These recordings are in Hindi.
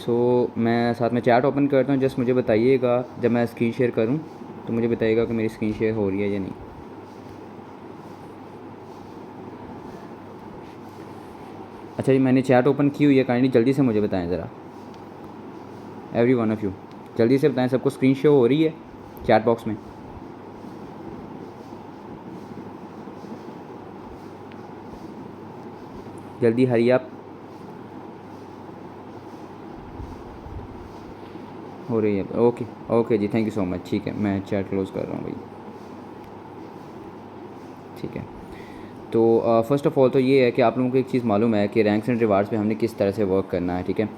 मैं साथ में चैट ओपन करता हूँ। जस्ट मुझे बताइएगा जब मैं स्क्रीन शेयर करूँ तो मुझे बताइएगा कि मेरी स्क्रीन शेयर हो रही है या नहीं। अच्छा जी, मैंने चैट ओपन की हुई है, काइंडली जल्दी से मुझे बताएं ज़रा, एवरी वन ऑफ़ यू जल्दी से बताएं सबको स्क्रीन शेयर हो रही है चैट बॉक्स में। जल्दी हरी आप, हो रही है। ओके ओके जी, थैंक यू सो मच। ठीक है, मैं चैट क्लोज़ कर रहा हूँ भाई। ठीक है, तो फ़र्स्ट ऑफ़ ऑल तो ये है कि आप लोगों को एक चीज़ मालूम है कि रैंक्स एंड रिवार्ड्स पे हमने किस तरह से वर्क करना है। ठीक है,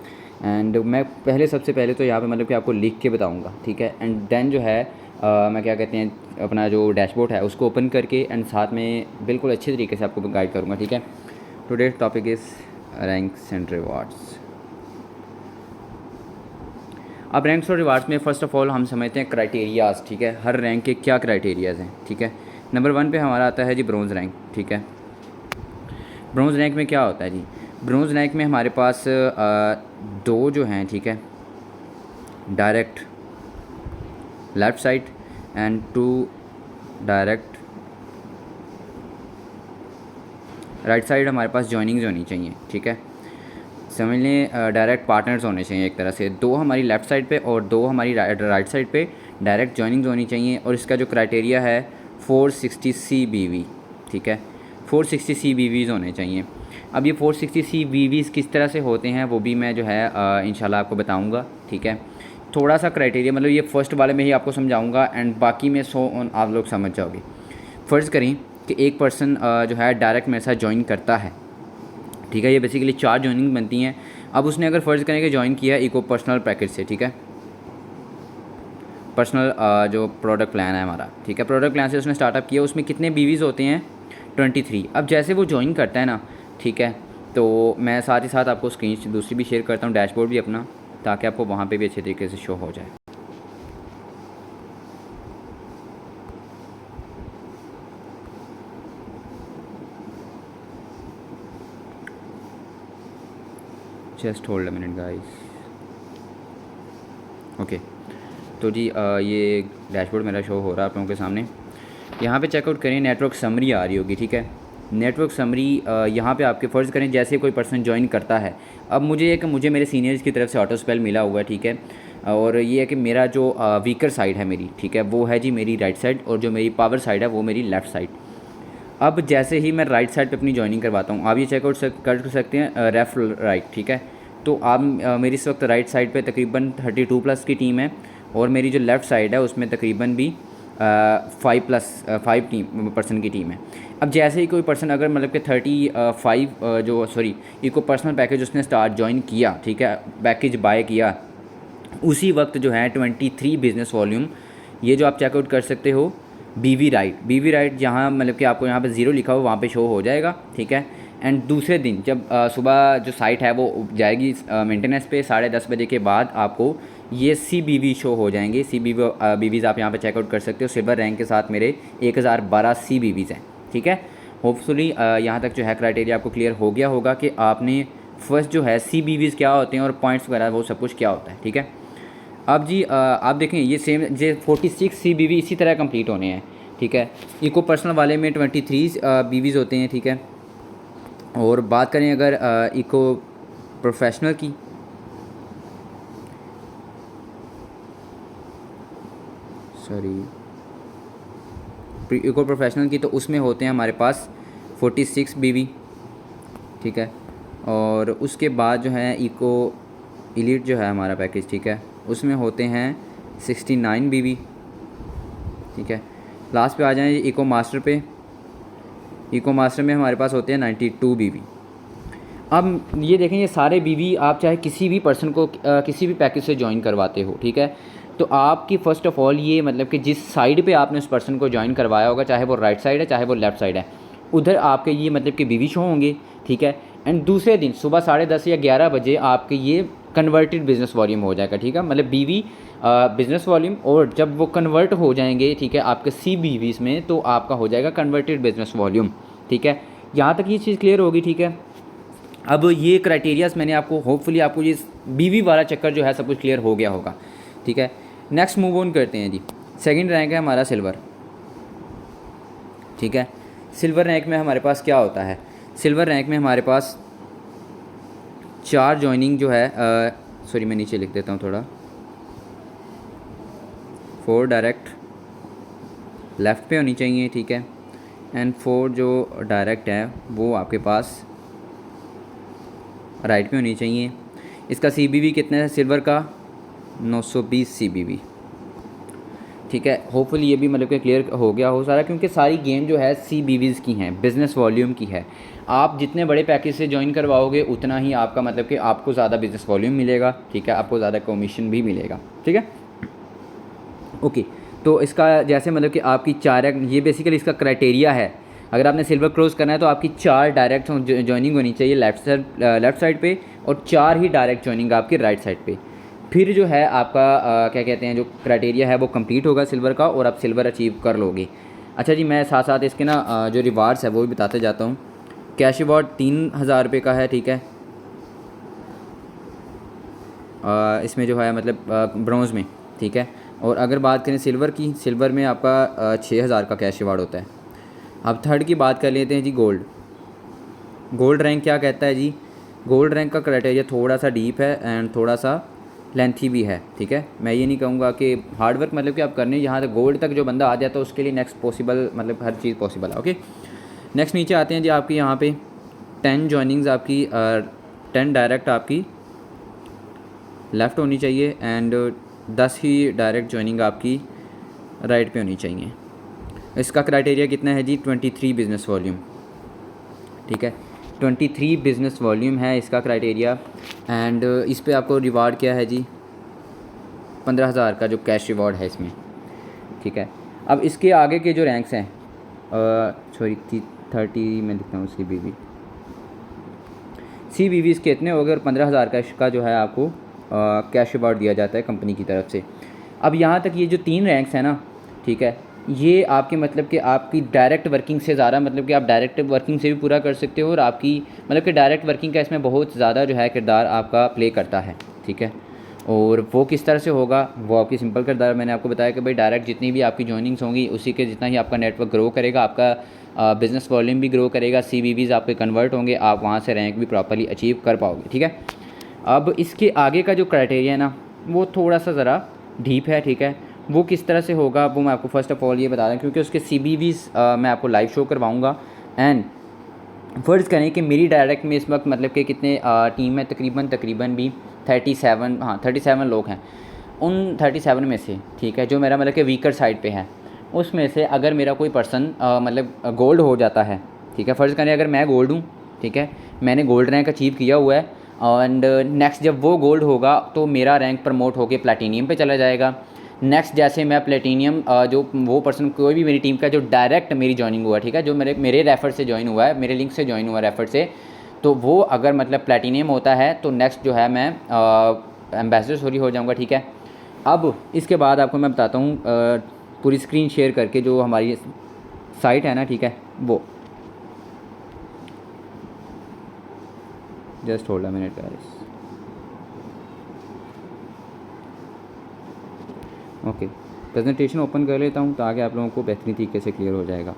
एंड मैं सबसे पहले तो यहाँ पे मतलब कि आपको लिख के बताऊँगा। ठीक है, एंड देन जो है मैं क्या कहते हैं अपना जो डैशबोर्ड है उसको ओपन करके एंड साथ में बिल्कुल अच्छे तरीके से आपको गाइड करूँगा। ठीक है, today's topic is ranks and rewards. अब रैंक्स और रिवार्ड्स में फ़र्स्ट ऑफ़ ऑल हम समझते हैं क्राइटेरियाज़। ठीक है, हर रैंक के क्या क्राइटेरियाज़ हैं। ठीक है, नंबर 1 पे हमारा आता है जी ब्रोंज़ रैंक। ठीक है, ब्रोंज़ रैंक में क्या होता है जी, ब्रोंज़ रैंक में हमारे पास दो जो हैं, ठीक है, direct left side and 2 direct right side हमारे पास जॉइनिंग्स होनी चाहिए। ठीक है, समझ लें डायरेक्ट पार्टनर्स होने चाहिए एक तरह से, 2 हमारी लेफ़्ट साइड पे और 2 हमारी राइट साइड पे डायरेक्ट जॉइनिंग्स होनी चाहिए। और इसका जो क्राइटेरिया है 460 CBV। ठीक है, 460 CBVs होने चाहिए। अब ये 460 CBVs किस तरह से होते हैं वो भी मैं जो है इंशाल्लाह आपको बताऊंगा। ठीक है, थोड़ा सा क्राइटेरिया मतलब ये फ़र्स्ट वाले में ही आपको समझाऊंगा एंड बाकी में आप लोग समझ जाओगे। फ़र्ज़ करें कि एक पर्सन जो है डायरेक्ट मेरे साथ ज्वाइन करता है। ठीक है, ये बेसिकली 4 जॉइनिंग बनती हैं। अब उसने अगर फ़र्ज़ करें कि ज्वाइन किया इको पर्सनल पैकेज से। ठीक है, पर्सनल जो प्रोडक्ट प्लान है हमारा। ठीक है, प्रोडक्ट प्लान से उसने स्टार्टअप किया, उसमें कितने बीवीज़ होते हैं 23। अब जैसे वो ज्वाइन करता है ना, ठीक है, तो मैं साथ ही साथ आपको स्क्रीन दूसरी भी शेयर करता हूँ, डैशबोर्ड भी अपना, ताकि आपको वहाँ पे भी अच्छे तरीके से शो हो जाए। Just hold a minute guys. Okay, तो जी ये डैशबोर्ड मेरा शो हो रहा है आप लोगों के सामने। यहाँ पे चेकआउट करें, नेटवर्क समरी आ रही होगी। ठीक है, नेटवर्क समरी यहाँ पे आपके फ़र्ज़ करें जैसे कोई पर्सन ज्वाइन करता है। अब मुझे मेरे सीनियर्स की तरफ से ऑटो स्पेल मिला हुआ है। ठीक है, और ये है कि मेरा जो वीकर साइड है मेरी, ठीक है, वो है जी मेरी राइट साइड, और जो मेरी पावर साइड है वो मेरी लेफ़्ट साइड। अब जैसे ही मैं राइट साइड पे अपनी ज्वाइनिंग करवाता हूँ, आप ये चेकआउट कर सकते हैं रेफ राइट। ठीक है, तो आप मेरी इस वक्त राइट साइड पे तकरीबन 32+ की टीम है, और मेरी जो लेफ़्ट साइड है उसमें तकरीबन भी 5 पर्सन की टीम है। अब जैसे ही कोई पर्सन अगर मतलब कि 35 इको पर्सनल पैकेज उसने स्टार्ट ज्वाइन किया, ठीक है, पैकेज बाय किया, उसी वक्त जो है 23 बिज़नेस वॉल्यूम, ये जो आप चेकआउट कर सकते हो बीवी राइट जहाँ मतलब कि आपको यहाँ पे 0 लिखा हो वहाँ पे शो हो जाएगा। ठीक है, एंड दूसरे दिन जब सुबह जो साइट है वो जाएगी मेंटेनेंस पे 10:30 बजे के बाद आपको ये CBV शो हो जाएंगे। BVs आप यहाँ पे चेकआउट कर सकते हो। सिल्वर रैंक के साथ मेरे 1012 CBVs हैं। ठीक है, होपफुली यहाँ तक जो है क्राइटेरिया आपको क्लियर हो गया होगा कि आपने फर्स्ट जो है CBVs क्या होते हैं और पॉइंट्स वगैरह वो सब कुछ क्या होता है। ठीक है, अब जी आप देखें ये सेम ये 46 CBV इसी तरह कंप्लीट होने हैं। ठीक है, इको पर्सनल वाले में 23 BVs होते हैं। ठीक है, और बात करें अगर इको प्रोफेशनल की, इको प्रोफेशनल की, तो उसमें होते हैं हमारे पास 46 BV। ठीक है, और उसके बाद जो है इको एलीट जो है हमारा पैकेज, ठीक है, उसमें होते हैं 69 BV। ठीक है, लास्ट पे आ जाएं इको मास्टर पे, इको मास्टर में हमारे पास होते हैं 92 BV। अब ये देखें ये सारे BV आप चाहे किसी भी पर्सन को किसी भी पैकेज से ज्वाइन करवाते हो। ठीक है, तो आपकी फ़र्स्ट ऑफ़ ऑल ये मतलब कि जिस साइड पे आपने उस पर्सन को ज्वाइन करवाया होगा, चाहे वो राइट साइड है चाहे वो लेफ़्ट साइड है, उधर आपके ये मतलब कि BV शो होंगे। ठीक है, एंड दूसरे दिन सुबह 10:30 या 11 बजे आपके ये कन्वर्टेड बिज़नेस वॉल्यूम हो जाएगा। ठीक है, मतलब BV बिज़नेस वॉल्यूम, और जब वो कन्वर्ट हो जाएंगे, ठीक है, आपके CBVs में, तो आपका हो जाएगा कन्वर्टेड बिज़नेस वॉल्यूम। ठीक है, यहाँ तक ये चीज़ क्लियर होगी। ठीक है, अब ये क्राइटेरियाज मैंने आपको, होपफुली आपको ये बीवी वाला चक्कर जो है सब कुछ क्लियर हो गया होगा, ठीक है। नेक्स्ट मूव ऑन करते हैं जी। सेकंड रैंक है हमारा सिल्वर, ठीक है। सिल्वर रैंक में हमारे पास क्या होता है? सिल्वर रैंक में हमारे पास 4 जॉइनिंग जो है, सॉरी मैं नीचे लिख देता हूँ थोड़ा, 4 डायरेक्ट लेफ़्ट पे होनी चाहिए, ठीक है, एंड 4 जो डायरेक्ट है वो आपके पास राइट पे होनी चाहिए। इसका CBV कितना है सिल्वर का? 920 CBV, ठीक है। होपफुली ये भी मतलब कि क्लियर हो गया हो सारा, क्योंकि सारी गेम जो है CBVs की हैं, बिज़नेस वॉल्यूम की है। आप जितने बड़े पैकेज से ज्वाइन करवाओगे उतना ही आपका मतलब कि आपको ज़्यादा बिज़नेस वॉल्यूम मिलेगा, ठीक है, आपको ज़्यादा कमीशन भी मिलेगा, ठीक है। ओके, तो इसका जैसे मतलब कि आपकी 4, ये बेसिकली इसका क्राइटेरिया है। अगर आपने सिल्वर क्रॉस करना है तो आपकी 4 डायरेक्ट ज्वाइनिंग होनी चाहिए लेफ़्ट साइड पे, और 4 ही डायरेक्ट ज्वाइनिंग आपकी राइट साइड पे। फिर जो है आपका क्या कहते हैं, जो क्राइटेरिया है वो कंप्लीट होगा सिल्वर का, और आप सिल्वर अचीव कर लोगे। अच्छा जी, मैं साथ साथ इसके ना जो रिवार्ड्स है वो भी बताते जाता हूँ। कैश अवार्ड 3000 रुपये का है, ठीक है। इसमें जो है मतलब ब्रॉन्ज़ में, ठीक है। और अगर बात करें सिल्वर की, सिल्वर में आपका 6000 का कैश अवार्ड होता है। अब थर्ड की बात कर लेते हैं जी, गोल्ड। गोल्ड रैंक क्या कहता है जी? गोल्ड रैंक का क्राइटेरिया थोड़ा सा डीप है एंड थोड़ा सा लेंथी भी है, ठीक है। मैं ये नहीं कहूँगा कि हार्ड वर्क मतलब कि आप करने यहाँ तक गोल्ड तक जो बंदा आ जाता है उसके लिए नेक्स्ट पॉसिबल, मतलब हर चीज़ पॉसिबल है, ओके। नेक्स्ट नीचे आते हैं जी, आपकी यहाँ पे 10 जॉइनिंग्स आपकी 10 डायरेक्ट आपकी लेफ़्ट होनी चाहिए, एंड 10 ही डायरेक्ट ज्वाइनिंग आपकी राइट पे होनी चाहिए। इसका क्राइटेरिया कितना है जी? 23 बिज़नेस वॉल्यूम, ठीक है। 23 बिज़नेस वॉल्यूम है इसका क्राइटेरिया, एंड इस पे आपको रिवार्ड क्या है जी? 15,000 का जो कैश रिवार्ड है इसमें, ठीक है। अब इसके आगे के जो रैंक्स हैं, सॉरी 30 में लिखता हूँ, CBVs कितने हो गए, और 15,000 का इसका जो है आपको कैश रिवार्ड दिया जाता है कंपनी की तरफ से। अब यहाँ तक ये जो 3 रैंक्स हैं ना, ठीक है, ये आपके मतलब कि आपकी डायरेक्ट वर्किंग से ज़्यादा, मतलब कि आप डायरेक्ट वर्किंग से भी पूरा कर सकते हो, और आपकी मतलब कि डायरेक्ट वर्किंग का इसमें बहुत ज़्यादा जो है किरदार आपका प्ले करता है, ठीक है। और वो किस तरह से होगा, वो आपकी सिंपल किरदार मैंने आपको बताया कि भाई डायरेक्ट जितनी भी आपकी जॉइनिंग्स होंगी उसी के जितना ही आपका नेटवर्क ग्रो करेगा, आपका बिज़नेस वॉल्यूम भी ग्रो करेगा, CBVs आपके कन्वर्ट होंगे, आप वहाँ से रैंक भी प्रॉपर्ली अचीव कर पाओगे, ठीक है। अब इसके आगे का जो क्राइटेरिया है ना वो थोड़ा सा ज़रा डीप है, ठीक है। वो किस तरह से होगा वो मैं आपको फ़र्स्ट ऑफ ऑल ये बता रहा हूँ, क्योंकि उसके CBVs मैं आपको लाइव शो करवाऊँगा। एंड फ़र्ज़ करें कि मेरी डायरेक्ट में इस वक्त मतलब कि कितने टीम में तकरीबन भी 37 लोग हैं। उन 37 में से, ठीक है, जो मेरा मतलब कि वीकर साइड पे है, उसमें से अगर मेरा कोई पर्सन मतलब गोल्ड हो जाता है, ठीक है, फ़र्ज़ करें अगर मैं गोल्ड हूँ, ठीक है, मैंने गोल्ड रैंक अचीव किया हुआ है, एंड नेक्स्ट जब वो गोल्ड होगा तो मेरा रैंक प्रमोट होकर प्लैटिनियम पे चला जाएगा। नेक्स्ट जैसे मैं प्लेटिनियम जो वो पर्सन कोई भी मेरी टीम का जो डायरेक्ट मेरी ज्वाइनिंग हुआ, ठीक है, जो मेरे रेफर से ज्वाइन हुआ है, मेरे लिंक से ज्वाइन हुआ रेफर से, तो वो अगर मतलब प्लैटिनियम होता है तो नेक्स्ट जो है मैं एम्बेसडर सॉरी हो जाऊंगा, ठीक है। अब इसके बाद आपको मैं बताता हूँ पूरी स्क्रीन शेयर करके जो हमारी साइट है ना, ठीक है, वो just hold a minute guys. Okay, presentation open कर लेता हूँ ताकि आप लोगों को बेहतरीन तरीके से क्लियर हो जाएगा।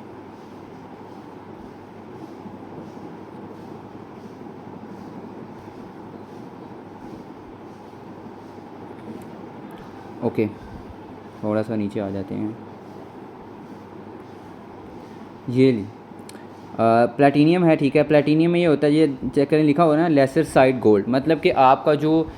ओके, थोड़ा सा नीचे आ जाते हैं। ये प्लैटिनियम है, ठीक है। प्लैटिनियम में ये होता है, ये चेक करें लिखा हुआ है ना, लेसर साइड गोल्ड, मतलब कि आपका जो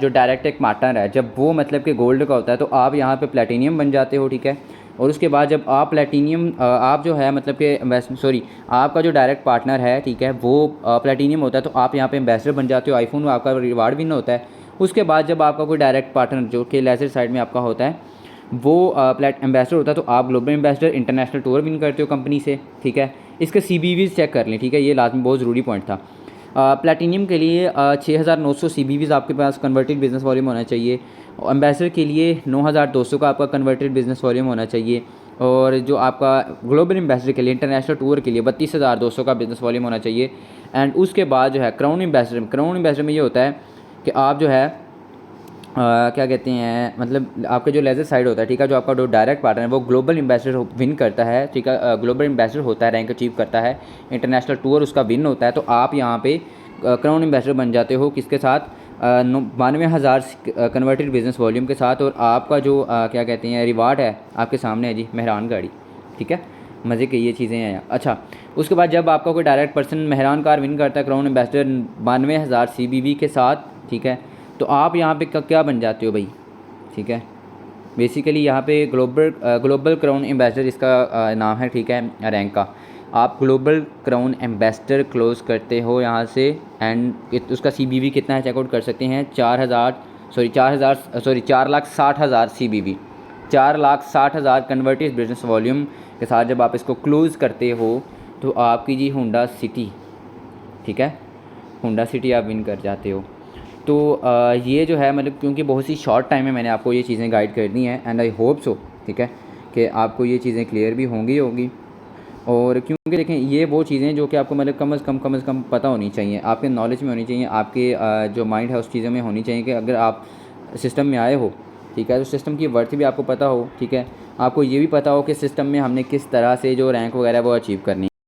डायरेक्ट एक पार्टनर है जब वो मतलब कि गोल्ड का होता है तो आप यहाँ पे प्लैटिनियम बन जाते हो, ठीक है। और उसके बाद जब आप प्लैटिनियम आप जो है मतलब कि सॉरी आपका जो डायरेक्ट पार्टनर है, ठीक है, वो प्लैटिनियम होता है तो आप यहाँ पे एम्बेसडर बन जाते हो, आईफोन में आपका रिवार्ड विन होता है। उसके बाद जब आपका कोई डायरेक्ट पार्टनर जो कि लेसर साइड में आपका होता है वो एम्बेसडर होता है तो आप global ambassador international tour win करते हो कंपनी से, ठीक है। इसके CBVs चेक कर लें, ठीक है, ये लाजमी बहुत ज़रूरी पॉइंट था। प्लैटिनियम के लिए 6900 CBVs आपके पास कन्वर्टेड बिजनेस वॉल्यूम होना चाहिए। एम्बेसडर के लिए 9200 का आपका कन्वर्टेड बिजनेस वॉल्यूम होना चाहिए। और जो आपका ग्लोबल एम्बेसडर के लिए इंटरनेशनल टूर के लिए 32,200 का बिज़नेस वॉल्यूम होना चाहिए। एंड उसके बाद जो है क्राउन एम्बेसडर में ये होता है कि आप जो है क्या कहते हैं, मतलब आपका जो लेज़र साइड होता है, ठीक है, जो आपका जो डायरेक्ट पार्टनर है वो ग्लोबल एम्बेसडर विन करता है, ठीक है, ग्लोबल एम्बेसडर होता है, रैंक अचीव करता है, इंटरनेशनल टूर उसका विन होता है, तो आप यहाँ पे क्राउन एम्बेसडर बन जाते हो किसके साथ, 92,000 कन्वर्टेड बिजनेस वॉल्यूम के साथ। और आपका जो क्या कहते हैं रिवार्ड है आपके सामने है जी, मेहरान गाड़ी, ठीक है, मज़े की ये चीज़ें हैं। अच्छा, उसके बाद जब आपका कोई direct person Mehran car win करता है क्राउन एम्बेसडर 92,000 CBV के साथ, ठीक है, तो आप यहाँ पे क्या बन जाते हो भाई, ठीक है, बेसिकली यहाँ पे ग्लोबल क्राउन एम्बेसडर इसका नाम है, ठीक है, रैंक का। आप ग्लोबल क्राउन एम्बेसडर क्लोज करते हो यहाँ से, एंड उसका CBV कितना है चेकआउट कर सकते हैं, 4,60,000 CBV, 4,60,000 कन्वर्टेड बिजनेस वॉल्यूम के साथ जब आप इसको क्लोज़ करते हो तो आपकी जी होंडा सिटी, ठीक है, होंडा सिटी आप विन कर जाते हो। तो ये जो है मतलब क्योंकि बहुत सी शॉर्ट टाइम में मैंने आपको ये चीज़ें गाइड करनी है, एंड आई होप सो, ठीक है, कि आपको ये चीज़ें क्लियर भी होंगी। और क्योंकि देखें ये वो चीज़ें जो कि आपको मतलब कम से कम पता होनी चाहिए, आपके नॉलेज में होनी चाहिए, आपके जो माइंड है उस चीज़ों में होनी चाहिए कि अगर आप सिस्टम में आए हो, ठीक है, तो सिस्टम की वर्थ भी आपको पता हो, ठीक है, आपको ये भी पता हो कि सिस्टम में हमने किस तरह से जो रैंक वगैरह वो अचीव करनी है।